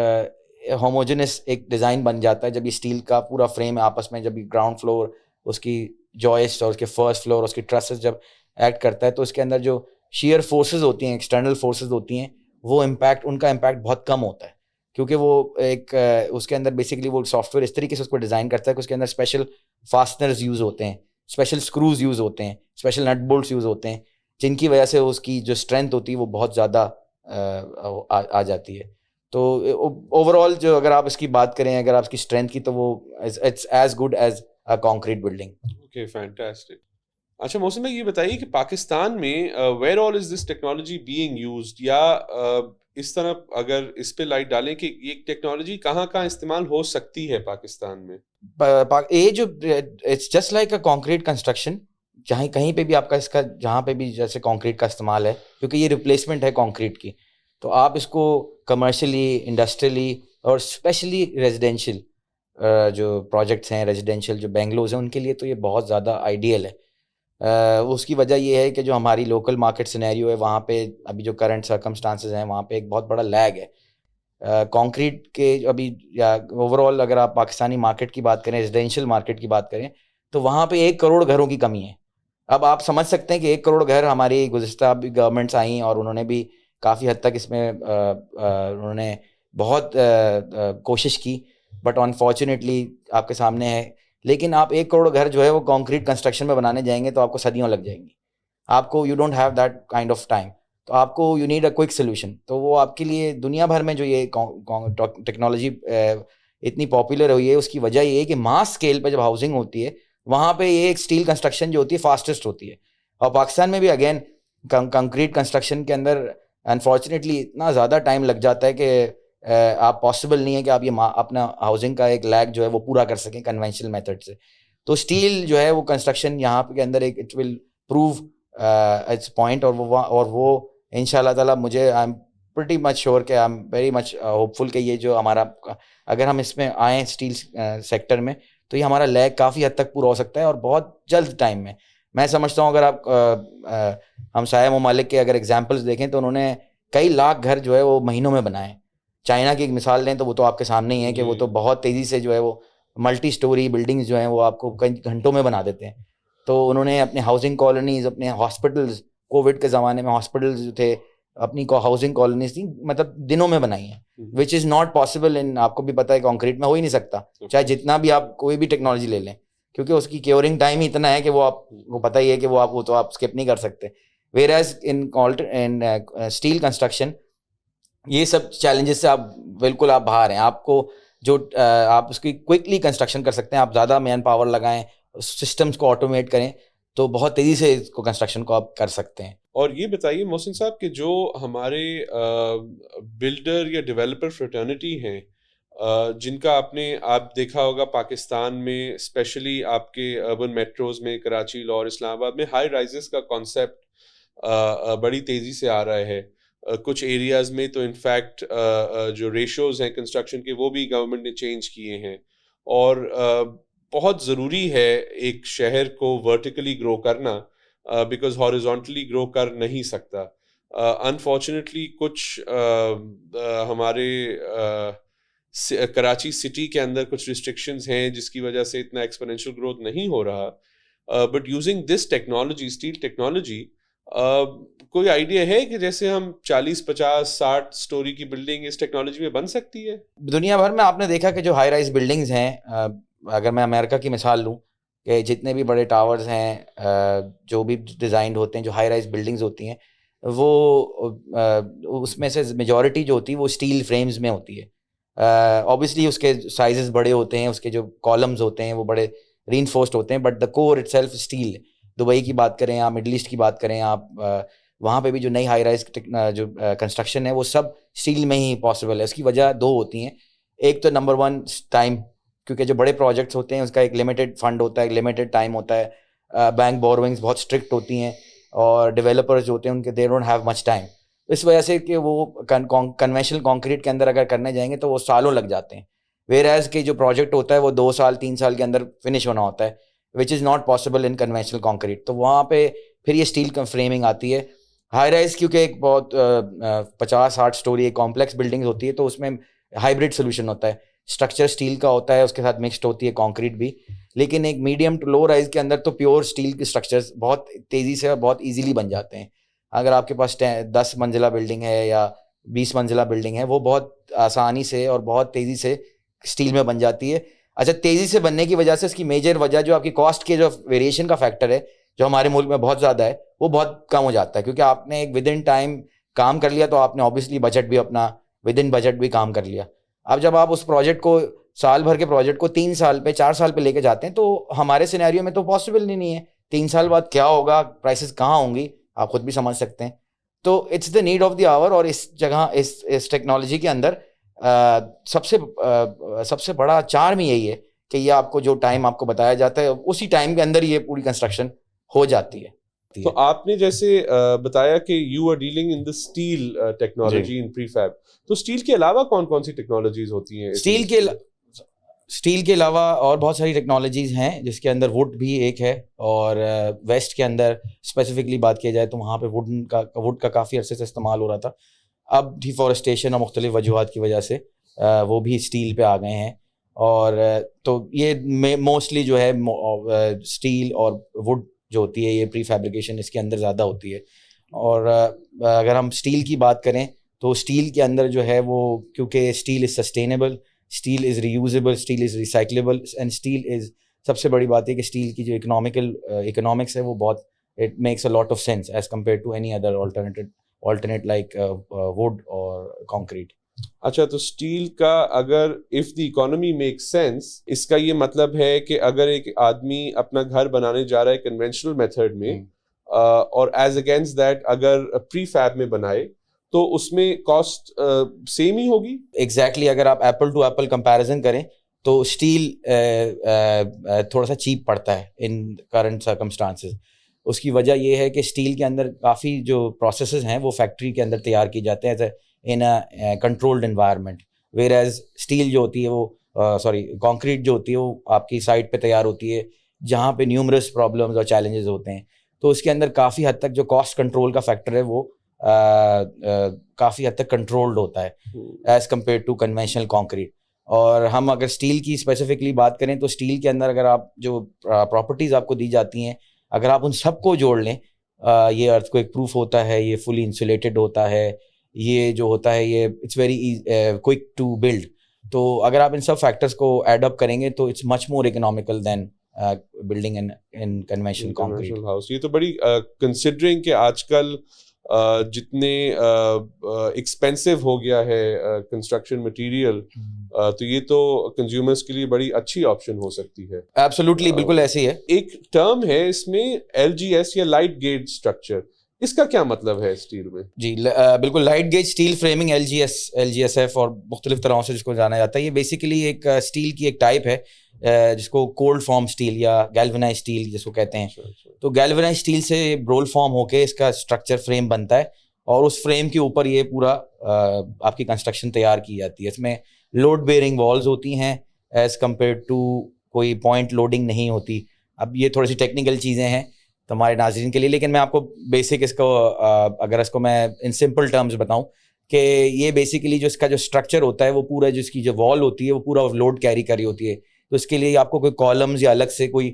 ہوموجنس ایک ڈیزائن بن جاتا ہے جب یہ اسٹیل کا پورا فریم آپس میں, جب یہ گراؤنڈ فلور اس کی جوائسٹ اور اس کے فرسٹ فلور اس کی ٹرسز جب ایکٹ کرتا ہے, تو اس کے اندر جو شیئر فورسز ہوتی ہیں, ایکسٹرنل فورسز ہوتی ہیں, وہ امپیکٹ ان کا امپیکٹ بہت کم ہوتا ہے, کیونکہ وہ ایک اس کے اندر بیسیکلی وہ سافٹ ویئر اس طریقے سے اس کو ڈیزائن کرتا ہے کہ اس کے اندر اسپیشل فاسٹنرز یوز ہوتے ہیں, اسپیشل اسکروز یوز ہوتے ہیں, اسپیشل نٹ بولٹس یوز ہوتے ہیں, جن کی وجہ سے اس کی جو اسٹرینتھ ہوتی ہے وہ بہت زیادہ آ جاتی ہے. تو اوور آل جو اگر آپ اس کی بات کریں, اگر آپ اس کی اسٹرینتھ کی, تو وہ it's as good as a concrete building. Okay, fantastic. اچھا محسن بھائی یہ بتائیے کہ پاکستان میں where all is this technology being used, یا اس طرح اگر اس پہ لائٹ ڈالیں کہ یہ ٹیکنالوجی کہاں کہاں استعمال ہو سکتی ہے پاکستان میں؟ یہ جو it's just like a concrete construction, جہاں کہیں پہ بھی آپ کا اس کا جہاں پہ بھی جیسے کانکریٹ کا استعمال ہے, کیونکہ یہ ریپلیسمنٹ ہے کانکریٹ کی, تو آپ اس کو کمرشلی, انڈسٹریلی اور اسپیشلی ریزیڈینشیل جو پروجیکٹس ہیں, ریزیڈینشیل جو بینگلوز ہیں, ان کے لیے تو یہ بہت زیادہ آئیڈیل ہے. اس کی وجہ یہ ہے کہ جو ہماری لوکل مارکیٹ سینیریو ہے وہاں پہ ابھی جو کرنٹ سرکمسٹانسز ہیں وہاں پہ ایک بہت بڑا لیگ ہے کانکریٹ کے. ابھی یا اوور آل اگر آپ پاکستانی مارکیٹ کی بات کریں, ریزیڈینشیل مارکیٹ کی بات کریں, تو وہاں پہ 1 کروڑ گھروں کی کمی ہے. اب آپ سمجھ سکتے ہیں کہ 1 کروڑ گھر ہماری گزشتہ گورنمنٹس آئیں اور انہوں نے بھی کافی حد تک اس میں انہوں نے بہت کوشش کی, بٹ انفارچونیٹلی آپ کے سامنے ہے. لیکن آپ 1 کروڑ گھر جو ہے وہ کانکریٹ کنسٹرکشن میں بنانے جائیں گے تو آپ کو صدیوں لگ جائیں گی. آپ کو you don't have that kind of time, تو آپ کو you need a quick solution. تو وہ آپ کے لیے دنیا بھر میں جو یہ ٹیکنالوجی اتنی پاپولر ہوئی ہے, اس کی وجہ یہ ہے کہ ماس اسکیل پہ جب ہاؤسنگ ہوتی ہے وہاں پہ یہ ایک اسٹیل کنسٹرکشن جو ہوتی ہے فاسٹسٹ ہوتی ہے. اور پاکستان میں بھی اگین کنکریٹ کنسٹرکشن کے اندر انفارچونیٹلی اتنا زیادہ ٹائم لگ جاتا ہے کہ آپ پاسبل نہیں ہے کہ آپ یہ اپنا ہاؤسنگ کا ایک لیگ جو ہے وہ پورا کر سکیں کنونشنل میتھڈ سے. تو اسٹیل جو ہے وہ کنسٹرکشن یہاں کے اندر ایک it will prove its point, اور وہ ان شاء اللہ تعالیٰ مجھے I'm pretty much sure کہ I'm very much hopeful کہ یہ جو ہمارا اگر ہم اس میں آئیں اسٹیل سیکٹر میں تو یہ ہمارا لیگ کافی حد تک پورا ہو سکتا ہے اور بہت جلد ٹائم میں. میں سمجھتا ہوں اگر آپ ہمسایہ ممالک کے اگر ایگزامپلس دیکھیں تو انہوں نے کئی لاکھ گھر جو ہے وہ مہینوں میں بنائے. چائنا کی ایک مثال لیں تو وہ تو آپ کے سامنے ہی ہے کہ وہ تو بہت تیزی سے جو ہے وہ ملٹی سٹوری بلڈنگز جو ہیں وہ آپ کو کئی گھنٹوں میں بنا دیتے ہیں. تو انہوں نے اپنے ہاؤسنگ کالونیز, اپنے ہاسپٹلز, کووڈ کے زمانے میں ہاسپٹلز جو تھے اپنی ہاؤسنگ کالونیز تھیں, مطلب دنوں میں بنائی ہیں, وچ از ناٹ پاسبل ان, آپ کو بھی پتہ ہے کانکریٹ میں ہو ہی نہیں سکتا, چاہے جتنا بھی آپ کوئی بھی ٹیکنالوجی لے لیں, کیونکہ اس کی کیورنگ ٹائم ہی اتنا ہے کہ وہ آپ کو پتہ ہی ہے کہ وہ تو آپ اسکپ نہیں کر سکتے. Whereas in steel construction یہ سب چیلنجز سے آپ بالکل آپ باہر ہیں. آپ کو جو آپ اس کی کوئکلی کنسٹرکشن کر سکتے ہیں. آپ زیادہ مین پاور لگائیں, سسٹمس کو آٹومیٹ کریں تو بہت تیزی سے اس کو کنسٹرکشن کو آپ کر سکتے ہیں. اور یہ بتائیے محسن صاحب کہ جو ہمارے بلڈر یا ڈیولپر فریٹرنیٹی ہیں جن کا آپ دیکھا ہوگا پاکستان میں اسپیشلی آپ کے اربن میٹروز میں کراچی, لاہور, اسلام آباد میں ہائی رائزز کا کانسیپٹ بڑی تیزی سے آ رہا ہے. کچھ ایریاز میں تو انفیکٹ جو ریشوز ہیں کنسٹرکشن کے وہ بھی گورنمنٹ نے چینج کیے ہیں, اور بہت ضروری ہے ایک شہر کو ورٹیکلی گرو کرنا بیکاز ہاریزونٹلی گرو کر نہیں سکتا. انفارچونیٹلی کچھ ہمارے کراچی سٹی کے اندر کچھ ریسٹرکشنز ہیں جس کی وجہ سے اتنا ایکسپونینشیل گروتھ نہیں ہو رہا, but using this technology, steel technology, کوئی آئیڈیا ہے کہ جیسے ہم 40, 50, 60 سٹوری کی بلڈنگ اس ٹیکنالوجی میں بن سکتی ہے؟ دنیا بھر میں آپ نے دیکھا کہ جو ہائی رائز بلڈنگز ہیں, اگر میں امریکہ کی مثال لوں کہ جتنے بھی بڑے ٹاورز ہیں جو بھی ڈیزائنڈ ہوتے ہیں, جو ہائی رائز بلڈنگز ہوتی ہیں, وہ اس میں سے میجورٹی جو ہوتی ہے وہ اسٹیل فریمز میں ہوتی ہے. اوبیسلی اس کے سائزز بڑے ہوتے ہیں, اس کے جو کالمز ہوتے ہیں وہ بڑے ری انفورسڈ ہوتے ہیں, but the core itself steel. Dubai کی بات کریں آپ, مڈل ایسٹ کی بات کریں آپ, وہاں پہ بھی جو نئی ہائی رائز جو کنسٹرکشن ہے وہ سب اسٹیل میں ہی پاسبل ہے. اس کی وجہ دو ہوتی ہیں. ایک تو نمبر 1 ٹائم, کیونکہ جو بڑے پروجیکٹس ہوتے ہیں اس کا ایک لمیٹڈ فنڈ ہوتا ہے, ایک لمیٹڈ ٹائم ہوتا ہے, بینک بورونگس بہت اسٹرکٹ ہوتی ہیں, اور ڈیولپرز جو ہوتے ہیں ان کے they don't have much time. اس وجہ سے کہ وہ کنونشنل کانکریٹ کے اندر اگر کرنے جائیں گے تو وہ سالوں لگ جاتے ہیں, ویئر ایز کہ جو پروجیکٹ ہوتا ہے وہ 2 سال 3 سال کے اندر فنش ہونا ہوتا ہے, which is not possible in conventional concrete. تو وہاں پہ پھر یہ اسٹیل کا فریمنگ آتی ہے. ہائی رائز کیونکہ ایک بہت 50-60 سٹوری ایک کمپلیکس بلڈنگ ہوتی ہے, تو اس میں ہائبرڈ سولوشن ہوتا ہے, اسٹرکچر اسٹیل کا ہوتا ہے, اس کے ساتھ مکسڈ ہوتی ہے کانکریٹ بھی. لیکن ایک میڈیم ٹو لو رائز کے اندر تو پیور اسٹیل کے اسٹرکچرز بہت تیزی سے اور بہت ایزیلی بن جاتے ہیں. اگر آپ کے پاس 10 منزلہ بلڈنگ ہے یا 20 منزلہ بلڈنگ ہے, وہ بہت آسانی سے اور بہت تیزی سے اسٹیل میں بن جاتی ہے. اچھا, تیزی سے بننے کی وجہ سے اس کی میجر وجہ جو آپ کی کاسٹ کے جو ویریشن کا فیکٹر ہے جو ہمارے ملک میں بہت زیادہ ہے, وہ بہت کم ہو جاتا ہے, کیونکہ آپ نے ایک ود ان ٹائم کام کر لیا تو آپ نے اوبیسلی بجٹ بھی اپنا ود ان بجٹ بھی کام کر لیا. اب جب آپ اس پروجیکٹ کو سال بھر کے پروجیکٹ کو 3 سال پہ 4 سال پہ لے کے جاتے ہیں, تو ہمارے سینیریو میں تو پاسبل نہیں ہے. 3 سال بعد کیا ہوگا, پرائسز کہاں ہوں گی, آپ خود بھی سمجھ سکتے ہیں. تو it's the need of the hour. اور اس جگہ اس ٹیکنالوجی کے اندر سب سے بڑا چارم یہی ہے کہ یہ آپ کو جو ٹائم آپ کو بتایا جاتا ہے اسی ٹائم کے اندر یہ پوری کنسٹرکشن ہو جاتی ہے. تو آپ نے جیسے بتایا کہ you are dealing in the steel technology in prefab, تو اسٹیل کے علاوہ کون کون سی ٹیکنالوجیز ہوتی ہیں؟ اسٹیل کے علاوہ اور بہت ساری ٹیکنالوجیز ہیں, جس کے اندر ووڈ بھی ایک ہے, اور ویسٹ کے اندر اسپیسیفکلی بات کیا جائے تو وہاں پہ ووڈ کا کافی عرصے سے استعمال ہو رہا تھا. اب ڈیفارسٹیشن اور مختلف وجوہات کی وجہ سے وہ بھی اسٹیل پہ آ گئے ہیں. اور تو یہ موسٹلی جو ہے اسٹیل اور ووڈ جو ہوتی ہے یہ پری فیبریکیشن اس کے اندر زیادہ ہوتی ہے. اور اگر ہم اسٹیل کی بات کریں تو اسٹیل کے اندر جو ہے وہ کیونکہ steel is sustainable, steel is reusable, steel is recyclable, and steel is سب سے بڑی بات ہے کہ اسٹیل کی جو اکنامکس ہے وہ بہت it makes a lot of sense as compare to any other alternate like wood اور کانکریٹ. اچھا, تو اسٹیل کا اگر if the economy make sense, اس کا یہ مطلب ہے کہ اگر ایک آدمی اپنا گھر بنانے جا رہا ہے کنونشنل میتھڈ میں اور ایز اگینسٹ دیٹ اگر پری فیب میں بنائے تو اس میں کاسٹ سیم ہی ہوگی؟ ایگزیکٹلی. اگر آپ ایپل ٹو ایپل کمپیریزن کریں تو اسٹیل تھوڑا سا چیپ پڑتا ہے ان کرنٹ سرکمسٹانسز. اس کی وجہ یہ ہے کہ اسٹیل کے اندر کافی جو پروسیسز ہیں وہ فیکٹری کے اندر تیار کی جاتے ہیں in a controlled environment, whereas steel جو ہوتی ہے وہ کانکریٹ جو ہوتی ہے وہ آپ کی سائٹ پہ تیار ہوتی ہے جہاں پہ نیومرس پرابلمز اور چیلنجز ہوتے ہیں. تو اس کے اندر کافی حد تک جو کاسٹ کنٹرول کا فیکٹر ہے وہ کافی حد تک کنٹرولڈ ہوتا ہے as compare to conventional concrete. اور ہم اگر اسٹیل کی اسپیسیفکلی بات کریں تو اسٹیل کے اندر اگر آپ جو پراپرٹیز آپ کو دی جاتی ہیں اگر آپ ان سب کو جوڑ لیں, یہ ارتھ کوئک پروف ہوتا ہے, یہ فلی انسولیٹڈ ہوتا ہے, یہ جو ہوتا ہے یہ it's very quick to build, تو اگر آپ ان سب فیکٹرز کو ایڈ اپ کریں گے تو it's much more economical than building in conventional concrete house. یہ تو بڑی کنسیڈرنگ کہ آج کل جتنے ایکسپینسو ہو گیا ہے کنسٹرکشن مٹیریل, تو یہ تو کنزیومرز کے لیے بڑی اچھی آپشن ہو سکتی ہے. ایبسولوٹلی, بالکل ایسے ہی ہے. ایک ٹرم ہے اس میں LGS یا لائٹ گیج اسٹرکچر, اس کا کیا مطلب ہے اسٹیل میں؟ جی بالکل, light gauge steel framing LGSF اور مختلف طرحوں سے جس کو جانا جاتا ہے. یہ بیسیکلی ایک اسٹیل کی ایک ٹائپ ہے جس کو کولڈ فارم اسٹیل یا گیلونائز اسٹیل جس کو کہتے ہیں. تو گیلونائز اسٹیل سے رول فارم ہو کے اس کا اسٹرکچر فریم بنتا ہے, اور اس فریم کے اوپر یہ پورا آپ کی کنسٹرکشن تیار کی جاتی ہے. اس میں لوڈ بیئرنگ والز ہوتی ہیں ایز کمپیئر ٹو کوئی پوائنٹ لوڈنگ نہیں ہوتی. اب یہ تھوڑی سی ٹیکنیکل چیزیں ہیں تو ہمارے ناظرین کے لیے, لیکن میں آپ کو بیسک اس کو اگر اس کو میں ان سمپل ٹرمز بتاؤں کہ یہ بیسیکلی جو اس کا جو اسٹرکچر ہوتا ہے وہ پورا جو اس کی جو وال ہوتی ہے وہ پورا لوڈ کیری کری ہوتی ہے. تو اس کے لیے آپ کو کوئی کالمز یا الگ سے کوئی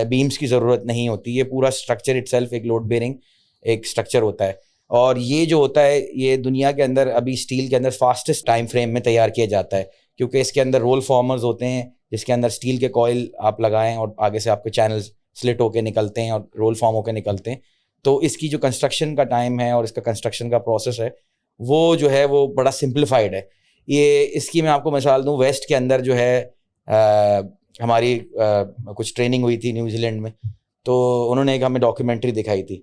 بیمز کی ضرورت نہیں ہوتی. یہ پورا اسٹرکچر اٹ سیلف ایک لوڈ بیئرنگ ایک اسٹرکچر ہوتا ہے. اور یہ جو ہوتا ہے یہ دنیا کے اندر ابھی اسٹیل کے اندر فاسٹسٹ ٹائم فریم میں تیار کیا جاتا ہے, کیونکہ اس کے اندر رول فارمرز ہوتے ہیں جس کے اندر اسٹیل کے کوئل آپ لگائیں اور آگے سے آپ کے چینلز سلٹ ہو کے نکلتے ہیں اور رول فارم ہو کے نکلتے ہیں. تو اس کی جو کنسٹرکشن کا ٹائم ہے اور اس کا کنسٹرکشن کا پروسیس ہے وہ جو ہے وہ بڑا سمپلیفائڈ ہے. یہ اس کی میں آپ کو مثال دوں, ویسٹ کے اندر جو ہے ہماری کچھ ٹریننگ ہوئی تھی نیوزی لینڈ میں, تو انہوں نے ایک ہمیں ڈاکیومنٹری دکھائی تھی.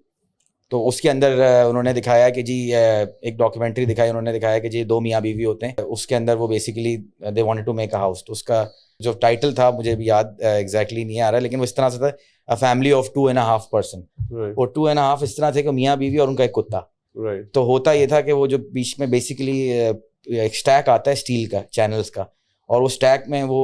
تو اس کے اندر انہوں نے دکھایا کہ جی ایک ڈاکیومنٹری دکھائی, انہوں نے دکھایا کہ جی 2 میاں بیوی ہوتے ہیں. اس کے اندر وہ basically they wanted to make a house. تو اس کا جو ٹائٹل تھا مجھے بھی یاد ایگزیکٹلی نہیں آ رہا, لیکن وہ اس طرح سے تھا A family of 2.5 person. اور 2.5 اس طرح تھے کہ میاں بیوی اور ان کا ایک کتا. تو ہوتا یہ تھا کہ وہ جو بیچ میں بیسیکلی ایک اسٹیک آتا ہے اسٹیل کا چینلز کا, اور وہ اسٹیک میں وہ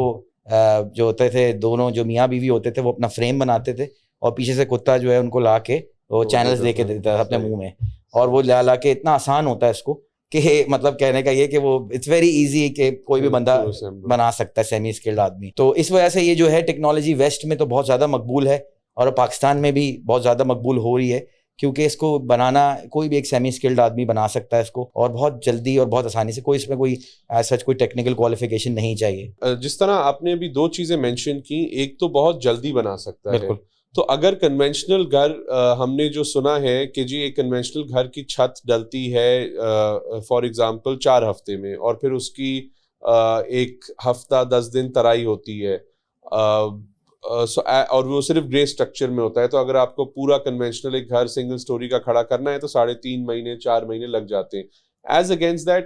جو ہوتے تھے دونوں جو میاں بیوی ہوتے تھے وہ اپنا فریم بناتے تھے, اور پیچھے سے کتا جو ہے ان کو لا کے وہ چینلز دے کے دیتا تھا اپنے منہ میں, اور وہ لا کے اتنا آسان ہوتا ہے اس کو کہ مطلب کہنے کا یہ کہ وہ اٹس ویری ایزی کہ کوئی بھی بندہ بنا سکتا ہے سیمی اسکلڈ آدمی. تو اس وجہ سے یہ جو ہے ٹیکنالوجی ویسٹ میں تو بہت زیادہ مقبول ہے اور پاکستان میں بھی بہت زیادہ مقبول ہو رہی ہے, کیونکہ اس کو بنانا کوئی بھی ایک سیمی اسکلڈ آدمی بنا سکتا ہے اس کو, اور بہت جلدی اور بہت آسانی سے. کوئی اس میں کوئی سچ کوئی ٹیکنیکل کوالیفیکیشن نہیں چاہیے. جس طرح آپ نے ابھی 2 چیزیں مینشن کی, ایک تو بہت جلدی بنا سکتا ہے. بالکل. تو اگر کنونشنل گھر ہم نے جو سنا ہے کہ جی ایک کنونشنل گھر کی چھت ڈلتی ہے فار ایگزامپل 4 ہفتے میں, اور پھر اس کی 1 ہفتہ 10 دن ترائی ہوتی ہے, اور وہ صرف گرے اسٹرکچر میں ہوتا ہے. تو اگر آپ کو پورا کنونشنل ایک گھر سنگل سٹوری کا کھڑا کرنا ہے تو 3.5 مہینے 4 مہینے لگ جاتے ہیں. As against that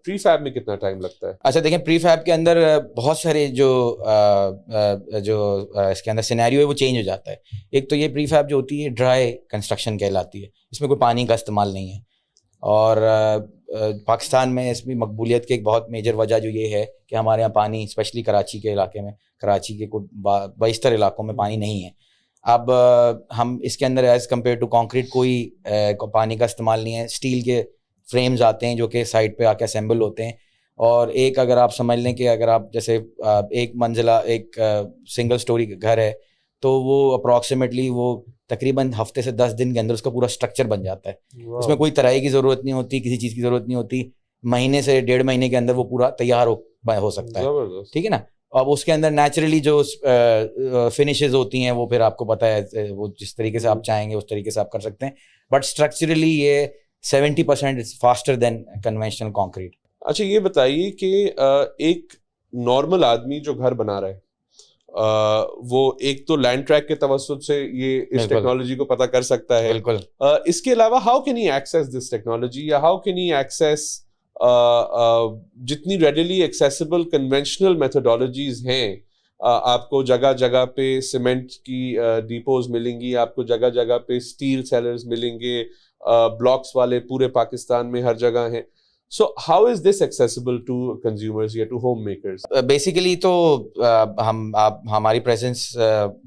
prefab میں کتنا ٹائم لگتا ہے؟ اچھا دیکھیں, پری فیب کے اندر بہت سارے جو اس کے اندر سینیریو ہے وہ چینج ہو جاتا ہے. ایک تو یہ پری فیب جو ہوتی ہے ڈرائی کنسٹرکشن کہلاتی ہے, اس میں کوئی پانی کا استعمال نہیں ہے. اور پاکستان میں اس میں مقبولیت کی ایک بہت میجر وجہ جو یہ ہے کہ ہمارے یہاں پانی اسپیشلی کراچی کے علاقے میں, کراچی کے کوئی بیشتر علاقوں میں پانی نہیں ہے. اب ہم اس کے اندر ایز کمپیئر ٹو کانکریٹ کوئی پانی کا استعمال نہیں ہے. اسٹیل کے فریمز آتے ہیں جو کہ سائڈ پہ آ کے اسمبل ہوتے ہیں, اور ایک اگر آپ سمجھ لیں کہ اگر آپ جیسے 1 منزلہ ایک سنگل سٹوری گھر ہے تو وہ اپروکسیمیٹلی وہ تقریباً ہفتے سے 10 دن کے اندر اس کا پورا اسٹرکچر بن جاتا ہے. اس میں کوئی ترائی کی ضرورت نہیں ہوتی, کسی چیز کی ضرورت نہیں ہوتی. مہینے سے 1.5 مہینے کے اندر وہ پورا تیار ہو سکتا ہے. ٹھیک ہے نا. اب اس کے اندر نیچرلی جو فنشز ہوتی ہیں وہ پھر آپ کو پتہ ہے وہ جس طریقے سے آپ چاہیں گے اس طریقے سے آپ کر سکتے ہیں, بٹ اسٹرکچرلی یہ 70% فاسٹر دین کنونشنل کانکریٹ. اچھا یہ بتائیے کہ ایک نارمل آدمی جو گھر بنا رہا ہے وہ ایک تو لینڈ ٹریک کے توسط سے یہ اس ٹیکنالوجی کو پتہ کر سکتا ہے. بالکل. اس کے علاوہ how can he access this technology, یا ہاؤ کین ہی ایکسیس جتنی ریڈیلی ایکسیسیبل کنونشنل میتھڈالوجیز ہیں. آپ کو جگہ جگہ پہ سیمنٹ کی ڈیپوز ملیں گی, آپ کو جگہ جگہ پہ اسٹیل سیلرز ملیں گے, بلاکس والے پورے پاکستان میں ہر جگہ ہیں. So how is this accessible to consumers یا to homemakers? بیسیکلی تو ہماری پریزنس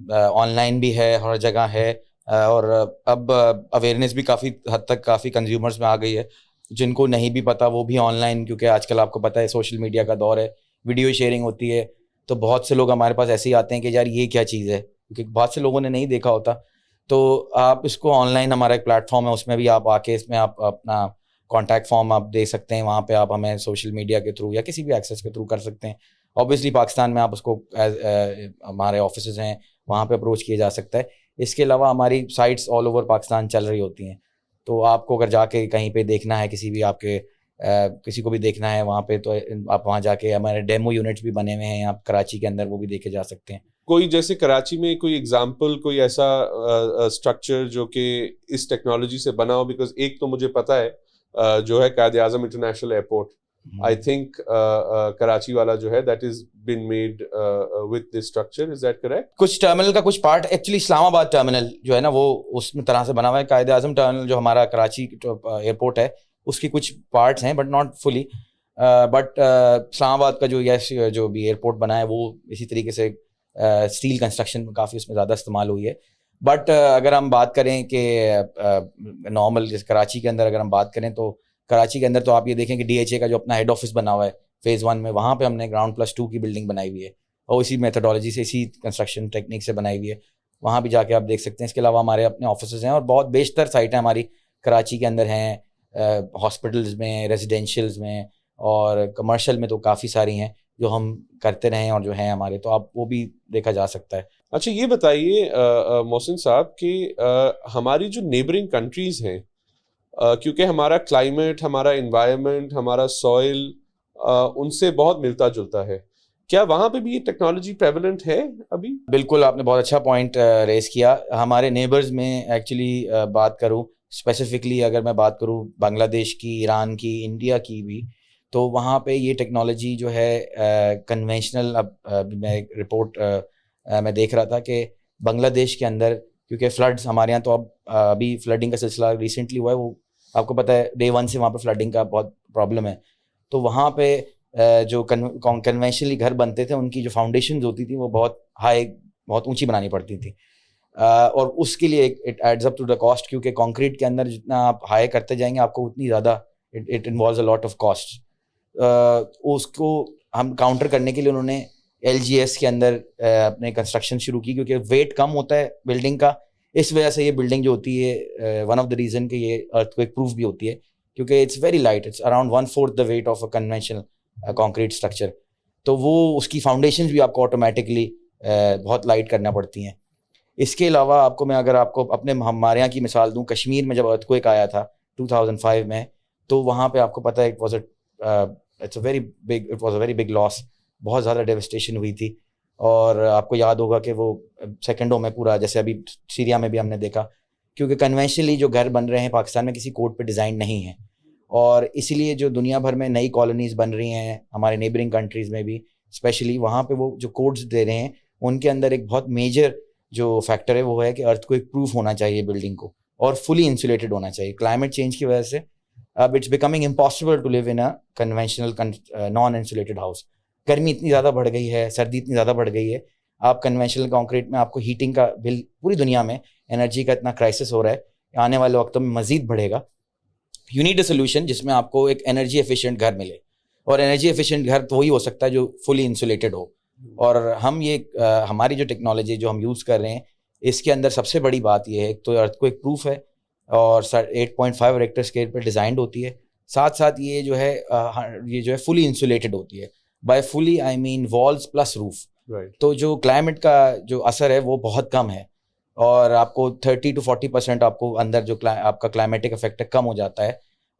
آن لائن بھی ہے, ہر جگہ ہے, اور اب اویئرنیس بھی کافی حد تک کافی کنزیومرز میں آ گئی ہے. جن کو نہیں بھی پتا وہ بھی آن لائن, کیونکہ آج کل آپ کو پتہ ہے سوشل میڈیا کا دور ہے, ویڈیو شیئرنگ ہوتی ہے, تو بہت سے لوگ ہمارے پاس ایسے ہی آتے ہیں کہ یار یہ کیا چیز ہے, کیونکہ بہت سے لوگوں نے نہیں دیکھا ہوتا. تو آپ اس کو آن لائن, ہمارا ایک پلیٹ فارم ہے, اس میں بھی آپ آ کے اس میں آپ اپنا کانٹیکٹ فارم آپ دے سکتے ہیں. وہاں پہ آپ ہمیں سوشل میڈیا کے تھرو یا کسی بھی ایکسیس کے تھرو کر سکتے ہیں. اوبیسلی پاکستان میں آپ اس کو ہمارے آفیسز ہیں وہاں پہ اپروچ کیا جا سکتا ہے. اس کے علاوہ ہماری سائٹس آل اوور پاکستان چل رہی ہوتی ہیں, تو آپ کو اگر جا کے کہیں پہ دیکھنا ہے کسی بھی آپ کے کسی کو بھی دیکھنا ہے وہاں پہ تو آپ وہاں جا کے ہمارے ڈیمو یونٹس بھی بنے ہوئے ہیں آپ کراچی کے اندر وہ بھی دیکھے جا سکتے ہیں. کوئی جیسے کراچی میں کوئی ایگزامپل کوئی ایسا اسٹرکچر جو کہ اس ٹیکنالوجی سے بنا ہو؟ بیکاز ایک تو مجھے پتا ہے جو ہے Quaid Azam international airport, I think Karachi والا جو ہے that is been made with this structure, is that correct? کچھ ٹرمینل کا کچھ پارٹ ایکچولی اسلام آباد ٹرمینل جو ہے نا وہ اس میں طرح سے بنا ہوا ہے. قائد اعظم ٹرمینل جو ہمارا کراچی ایئرپورٹ ہے اس کی کچھ پارٹس ہیں بٹ ناٹ فلی. بٹ اسلام آباد کا جو بھی ایئرپورٹ بنا ہے وہ اسی طریقے سے اسٹیل کنسٹرکشن میں کافی اس میں زیادہ استعمال ہوئی ہے. بٹ اگر ہم بات کریں کہ نارمل جیسے کراچی کے اندر اگر ہم بات کریں تو کراچی کے اندر تو آپ یہ دیکھیں کہ DHA کا جو اپنا ہیڈ آفس بنا ہوا ہے فیز 1 میں, وہاں پہ ہم نے گراؤنڈ +2 کی بلڈنگ بنائی ہوئی ہے اور اسی میتھڈالوجی سے اسی کنسٹرکشن ٹیکنیک سے بنائی ہوئی ہے. وہاں بھی جا کے آپ دیکھ سکتے ہیں. اس کے علاوہ ہمارے اپنے آفیسز ہیں اور بہت بیشتر سائٹیں ہماری کراچی کے اندر ہیں, ہاسپٹلز میں, ریزیڈینشیلز میں اور کمرشل میں تو کافی ساری ہیں جو ہم کرتے رہے ہیں اور جو ہیں ہمارے, تو آپ وہ بھی دیکھا جا سکتا ہے. اچھا یہ بتائیے محسن صاحب کہ ہماری جو نیبرنگ کنٹریز ہیں, کیونکہ ہمارا کلائمیٹ, ہمارا انوائرمنٹ, ہمارا سوئل ان سے بہت ملتا جلتا ہے, کیا وہاں پہ بھی یہ ٹیکنالوجی پریولنٹ ہے ابھی؟ بالکل, آپ نے بہت اچھا پوائنٹ ریز کیا. ہمارے نیبرز میں ایکچولی بات کروں اسپیسیفکلی, اگر میں بات کروں بنگلہ دیش کی, ایران کی, انڈیا کی بھی, تو وہاں پہ یہ ٹیکنالوجی جو ہے کنونشنل, اب میں ایک رپورٹ میں دیکھ رہا تھا کہ بنگلہ دیش کے اندر کیونکہ فلڈس ہمارے یہاں تو ابھی فلڈنگ کا سلسلہ ریسنٹلی ہوا ہے, وہ آپ کو پتہ ہے Day 1 سے وہاں پہ فلڈنگ کا بہت پرابلم ہے. تو وہاں پہ جو کنونشنلی گھر بنتے تھے ان کی جو فاؤنڈیشنز ہوتی تھیں وہ بہت ہائی, بہت اونچی بنانی پڑتی تھیں, اور اس کے لیے it adds up to the cost, کیونکہ کانکریٹ کے اندر جتنا آپ ہائی کرتے جائیں گے آپ کو اتنی زیادہ it involves a lot of cost. اس کو ہم کاؤنٹر کرنے کے لیے انہوں نے LGS کے اندر اپنے کنسٹرکشن شروع کی, کیونکہ ویٹ کم ہوتا ہے بلڈنگ کا. اس وجہ سے یہ بلڈنگ جو ہوتی ہے ون آف دا ریزن کہ یہ ارتھ کوئک پروف بھی ہوتی ہے, کیونکہ it's very light, it's around 1/4 the weight of a conventional concrete structure. تو وہ اس کی فاؤنڈیشنز بھی آپ کو آٹومیٹکلی بہت لائٹ کرنا پڑتی ہیں. اس کے علاوہ آپ کو میں اگر آپ کو اپنے ہمارے یہاں کی مثال دوں, کشمیر میں جب ارتھ کوئک آیا تھا 2005 میں, تو وہاں پہ آپ کو پتہ ہے it's a very big loss, بہت زیادہ ڈیوسٹیشن ہوئی تھی. اور آپ کو یاد ہوگا کہ وہ سیکنڈوں میں پورا, جیسے ابھی سیریا میں بھی ہم نے دیکھا, کیونکہ کنونشنلی جو گھر بن رہے ہیں پاکستان میں کسی کوڈ پہ ڈیزائن نہیں ہیں, اور اسی لیے جو دنیا بھر میں نئی کالونیز بن رہی ہیں ہمارے نیبرنگ کنٹریز میں بھی اسپیشلی, وہاں پہ وہ جو کوڈز دے رہے ہیں ان کے اندر ایک بہت میجر جو فیکٹر ہے وہ ہے کہ ارتھ کوئک پروف ہونا چاہیے بلڈنگ کو, اور فلی انسولیٹڈ ہونا چاہیے. کلائمیٹ چینج کی وجہ سے اب it's becoming impossible to live in a conventional non insulated house. گرمی اتنی زیادہ بڑھ گئی ہے, سردی اتنی زیادہ بڑھ گئی ہے, آپ کنونشنل کانکریٹ میں آپ کو ہیٹنگ کا بل, پوری دنیا میں انرجی کا اتنا کرائسس ہو رہا ہے, آنے والے وقتوں میں مزید بڑھے گا. یو نیڈ اے سولوشن جس میں آپ کو ایک انرجی ایفیشینٹ گھر ملے, اور انرجی ایفیشینٹ گھر تو وہی ہو سکتا ہے جو فلی انسولیٹڈ ہو. اور ہم یہ ہماری جو ٹیکنالوجی جو ہم یوز کر رہے ہیں اس کے اندر سب سے بڑی بات یہ ہے, تو ارتھ کوئک پروف ہے اور 8.5 ریکٹر اسکیل پہ ڈیزائنڈ ہوتی ہے, ساتھ ساتھ یہ جو ہے فلی انسولیٹڈ ہوتی ہے. By fully I mean walls plus roof. تو جو کلائمیٹ کا جو اثر ہے وہ بہت کم ہے, اور آپ کو 30 to 40% آپ کو اندر جو آپ کا کلائمیٹک افیکٹ ہے کم ہو جاتا ہے,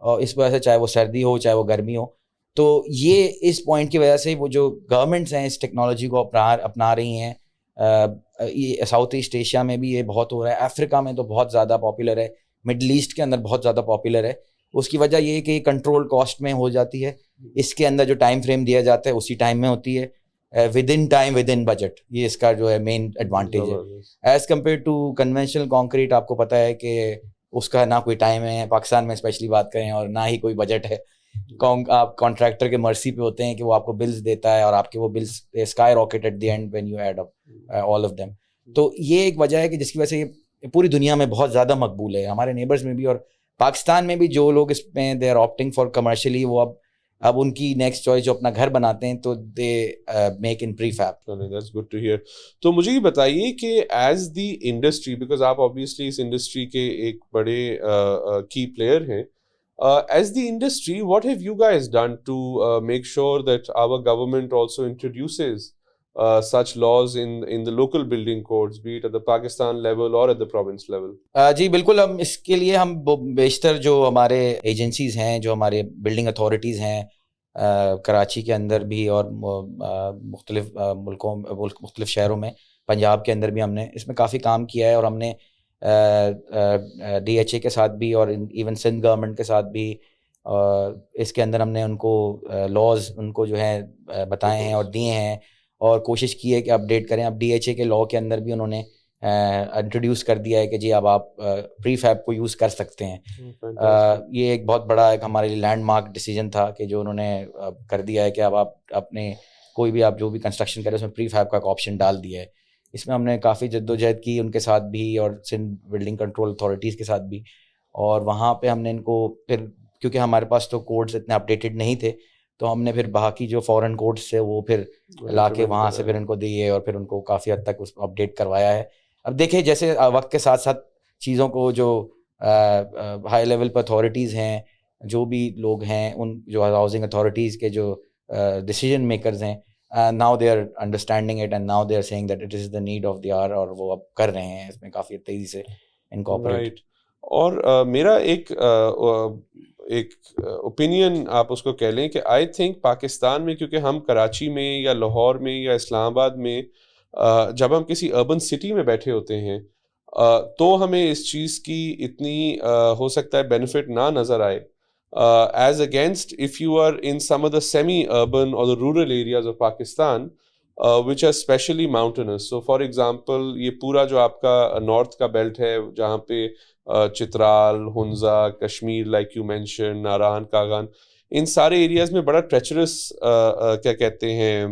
اور اس وجہ سے چاہے وہ سردی ہو چاہے وہ گرمی ہو. تو یہ اس پوائنٹ کی وجہ سے وہ جو گورنمنٹس ہیں اس ٹیکنالوجی کو اپنا رہی ہیں. ساؤتھ ایسٹ ایشیا میں بھی یہ بہت ہو رہا ہے, افریقہ میں تو بہت زیادہ پاپولر ہے, مڈل ایسٹ کے اندر بہت زیادہ پاپولر ہے. اس کی وجہ یہ ہے کہ کنٹرول کاسٹ میں ہو جاتی ہے, اس کے اندر جو ٹائم فریم دیا جاتا ہے اسی ٹائم میں ہوتی ہے, within time within budget. یہ اس کا جو ہے مین ایڈوانٹیج ہے as compare to conventional concrete. آپ کو پتہ ہے کہ اس کا نہ کوئی ٹائم ہے, پاکستان میں اسپیشلی بات کریں, اور نہ ہی کوئی بجٹ ہے. آپ کانٹریکٹر کے مرسی پہ ہوتے ہیں کہ وہ آپ کو بلز دیتا ہے, اور آپ کے وہ bills skyrocket at the end when you add up all of them. تو یہ ایک وجہ ہے کہ جس کی وجہ سے یہ پوری دنیا میں بہت زیادہ مقبول ہے, ہمارے نیبرز میں بھی اور پاکستان میں بھی. جو لوگ اس میں they are opting for commercially, وہ اب ان کی نیکسٹ چوائس جو اپنا گھر بناتے ہیں تو they make in prefab. That's good to hear. تو مجھے یہ بتائیے کہ ایز دی انڈسٹری, بیکاز آپ آبویسلی اس انڈسٹری کے ایک بڑے کی پلیئر ہیں, as the industry what have you guys done to make sure that our government also introduces such laws in the local building codes, be it at the Pakistan level or at the province level? جی بالکل. ہم اس کے لیے ہم بیشتر جو ہمارے agencies ہیں, جو ہمارے بلڈنگ اتھارٹیز ہیں کراچی کے اندر بھی اور مختلف مختلف شہروں میں, پنجاب کے اندر بھی ہم نے اس میں کافی کام کیا ہے, اور ہم نے ڈی ایچ اے کے ساتھ بھی اور ایون سندھ گورنمنٹ کے ساتھ بھی اس کے اندر ہم نے ان کو لاز ان کو جو ہے بتائے ہیں اور دیے ہیں, اور کوشش کی ہے کہ اپڈیٹ کریں. اب ڈی ایچ اے کے لاء کے اندر بھی انہوں نے انٹروڈیوس کر دیا ہے کہ جی اب آپ پری فیب کو یوز کر سکتے ہیں. یہ ایک بہت بڑا ایک ہمارے لیے لینڈ مارک ڈیسیجن تھا کہ جو انہوں نے کر دیا ہے کہ اب آپ اپنے کوئی بھی آپ جو بھی کنسٹرکشن کریں اس میں پری فیب کا ایک آپشن ڈال دیا ہے. اس میں ہم نے کافی جدوجہد کی ان کے ساتھ بھی, اور سندھ بلڈنگ کنٹرول اتھارٹیز کے ساتھ بھی, اور وہاں پہ ہم نے ان کو پھر, کیونکہ ہمارے پاس تو کوڈز اتنے اپڈیٹڈ نہیں تھے, تو ہم نے پھر باقی جو فورن کوڈز تھے وہ پھر لا کے وہاں سے پھر ان کو دیے, اور پھر ان کو کافی حد تک اس کو اپڈیٹ کروایا ہے. اب دیکھیں جیسے وقت کے ساتھ ساتھ چیزوں کو جو ہائی لیول پہ اتھارٹیز ہیں, جو بھی لوگ ہیں, ان جو ہاؤسنگ اتھارٹیز کے جو ڈیسیجن میکرز ہیں, now they are understanding it and now they are saying that it is the need of the hour, اور وہ اب کر رہے ہیں اس میں کافی تیزی سے انکارپوریٹ. اور میرا ایک اوپینین آپ اس کو کہہ لیں کہ آئی تھنک پاکستان میں, کیونکہ ہم کراچی میں یا لاہور میں یا اسلام آباد میں جب ہم کسی اربن سٹی میں بیٹھے ہوتے ہیں تو ہمیں اس چیز کی اتنی ہو سکتا ہے بینیفٹ نہ نظر آئے, as against if you are in some of the semi-urban or the rural areas of Pakistan, which are especially mountainous. So for example, یہ پورا جو آپ کا نارتھ کا بیلٹ ہے جہاں پہ Chitral, Hunza, Kashmir like you mentioned, Naran, Kaghan, ان سارے ایریاز میں بڑا ٹریچرس کیا کہتے ہیں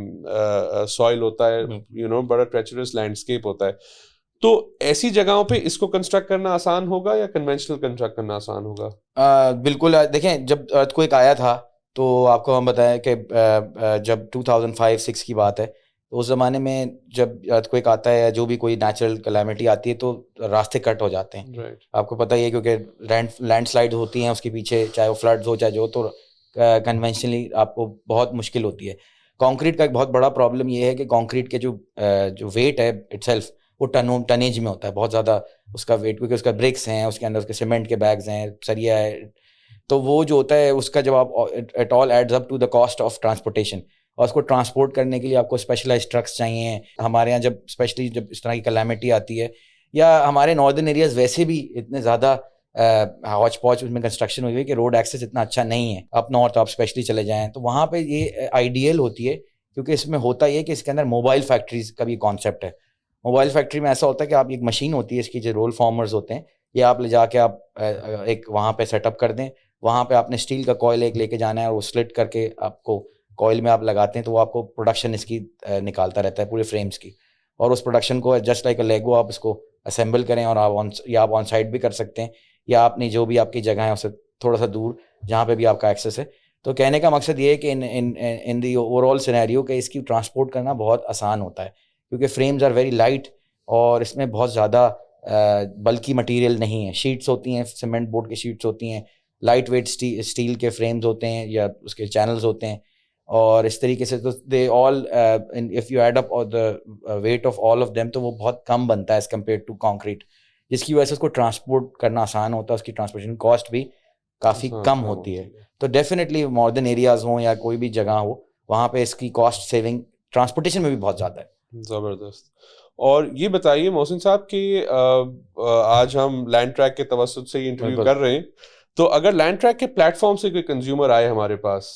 سوائل ہوتا ہے, بڑا ٹریچرس لینڈسکیپ ہوتا ہے. تو ایسی جگہوں پہ اس کو کنسٹرکٹ کرنا آسان ہوگا یا کنونشنل کنسٹرکٹ کرنا آسان ہوگا؟ بالکل. دیکھیں جب ارتھکویک آیا تھا تو آپ کو ہم بتائیں کہ جب 2005-06 کی بات ہے, تو اس زمانے میں جب ارتھکویک آتا ہے یا جو بھی کوئی نیچرل کلیمٹی آتی ہے تو راستے کٹ ہو جاتے ہیں. آپ کو پتہ ہی ہے کیونکہ لینڈ سلائڈ ہوتی ہیں اس کے پیچھے, چاہے وہ فلڈز ہو چاہے جو, تو کنونشنلی آپ کو بہت مشکل ہوتی ہے. کانکریٹ کا ایک بہت بڑا پرابلم یہ ہے کہ کانکریٹ کے جو ویٹ ہے اٹ سیلف وہ ٹنیج میں ہوتا ہے بہت زیادہ اس کا ویٹ, کیونکہ اس کا برکس ہیں, اس کے اندر اس کے سیمنٹ کے بیگز ہیں, سریا ہے, تو وہ جو ہوتا ہے اس کا جب آپ it all adds up to the cost of transportation, اور اس کو ٹرانسپورٹ کرنے کے لیے آپ کو اسپیشلائز ٹرکس چاہیے. ہمارے یہاں جب اسپیشلی جب اس طرح کی کلیمٹی آتی ہے, یا ہمارے ناردرن ایریاز ویسے بھی اتنے زیادہ ہاچ پاچ اس میں کنسٹرکشن ہوئی ہے کہ روڈ ایکسیس اتنا اچھا نہیں ہے. اپ نارتھ آپ اسپیشلی چلے جائیں تو وہاں پہ یہ آئیڈیل ہوتی ہے, کیونکہ اس میں ہوتا یہ کہ اس کے اندر موبائل فیکٹریز کا بھی کانسیپٹ ہے. موبائل فیکٹری میں ایسا ہوتا ہے کہ آپ ایک مشین ہوتی ہے, اس کی جو رول فارمرز ہوتے ہیں, یہ آپ لے جا کے آپ ایک وہاں پہ سیٹ اپ کر دیں. وہاں پہ آپ نے اسٹیل کا کوئل ایک لے کے جانا ہے, اور وہ سلٹ کر کے آپ کو کوئل میں آپ لگاتے ہیں, تو وہ آپ کو پروڈکشن اس کی نکالتا رہتا ہے پورے فریمز کی, اور اس پروڈکشن کو جسٹ لائک اے لیگو آپ اس کو اسمبل کریں, اور آپ آن سائٹ بھی کر سکتے ہیں, یا آپ نے جو بھی آپ کی جگہ ہے اسے تھوڑا سا دور جہاں پہ بھی آپ کا ایکسیس ہے. تو کہنے کا مقصد یہ ہے کہ ان دی اوور آل سینیریو کہ اس کی ٹرانسپورٹ کرنا بہت آسان ہوتا ہے, کیونکہ فریمز آر ویری لائٹ, اور اس میں بہت زیادہ بلکی مٹیریل نہیں ہے. شیٹس ہوتی ہیں, سیمنٹ بورڈ کی شیٹس ہوتی ہیں, لائٹ ویٹ اسٹیل کے فریمز ہوتے ہیں یا اس کے چینلز ہوتے ہیں, اور اس طریقے سے تو they all if you add up the weight of all of them تو وہ بہت کم بنتا ہے ایز کمپیئر ٹو کانکریٹ, جس کی وجہ سے اس کو ٹرانسپورٹ کرنا آسان ہوتا ہے, اس کی ٹرانسپورٹیشن کاسٹ بھی کافی کم ہوتی ہے. تو ڈیفینیٹلی ناردرن ایریاز ہوں یا کوئی بھی جگہ ہو, وہاں پہ اس کی کاسٹ سیونگ ٹرانسپورٹیشن میں بھی بہت زیادہ ہے. زبردست. اور یہ بتائیے محسن صاحب کہ آج ہم لینڈ ٹریک کے توسط سے یہ انٹرویو کر رہے ہیں, تو اگر لینڈ ٹریک کے پلیٹ فارم سے کوئی کنزیومر آئے ہمارے پاس,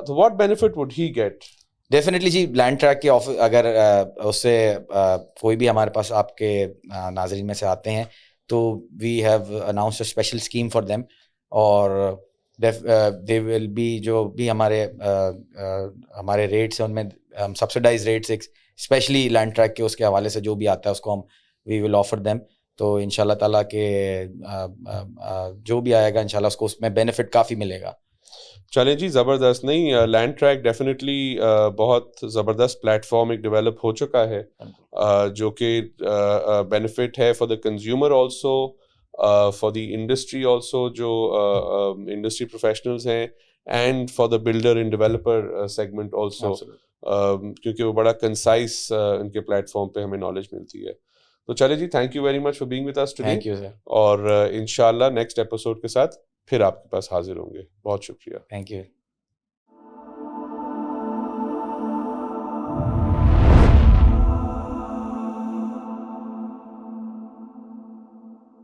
تو what benefit would he get? Definitely جی, لینڈ ٹریک کے اگر اس سے کوئی بھی ہمارے پاس آپ کے ناظرین میں سے آتے ہیں, تو we have announced a special scheme for them, اور دے ول بی جو بھی ہمارے ریٹس ہیں ان میں ہم subsidized rates especially Land track کے اس کے حوالے سے جو بھی آتا ہے اس کو ہم وی ول آفر دیم. تو ان شاء اللہ تعالیٰ کہ جو بھی آئے گا ان شاء اللہ اس کو اس میں بینیفٹ کافی ملے گا. چلیں جی, زبردست. نہیں, لینڈ ٹریک ڈیفینیٹلی بہت زبردست پلیٹ فارم ایک ڈیولپ ہو چکا ہے, جو کہ بینیفٹ ہے for the consumer also, for the industry also, جو انڈسٹری پروفیشنلز ہیں, and for the builder and developer segment also, کیونکہ وہ بڑا کنسائز ان کے پلیٹ فارم پہ ہمیں نالج ملتی ہے. تو چلے جی, thank you very much for being with us today. Thank you sir. اور انشاءاللہ نیکسٹ ایپیسوڈ کے ساتھ پھر آپ کے پاس حاضر ہوں گے. بہت شکریہ. Thank you.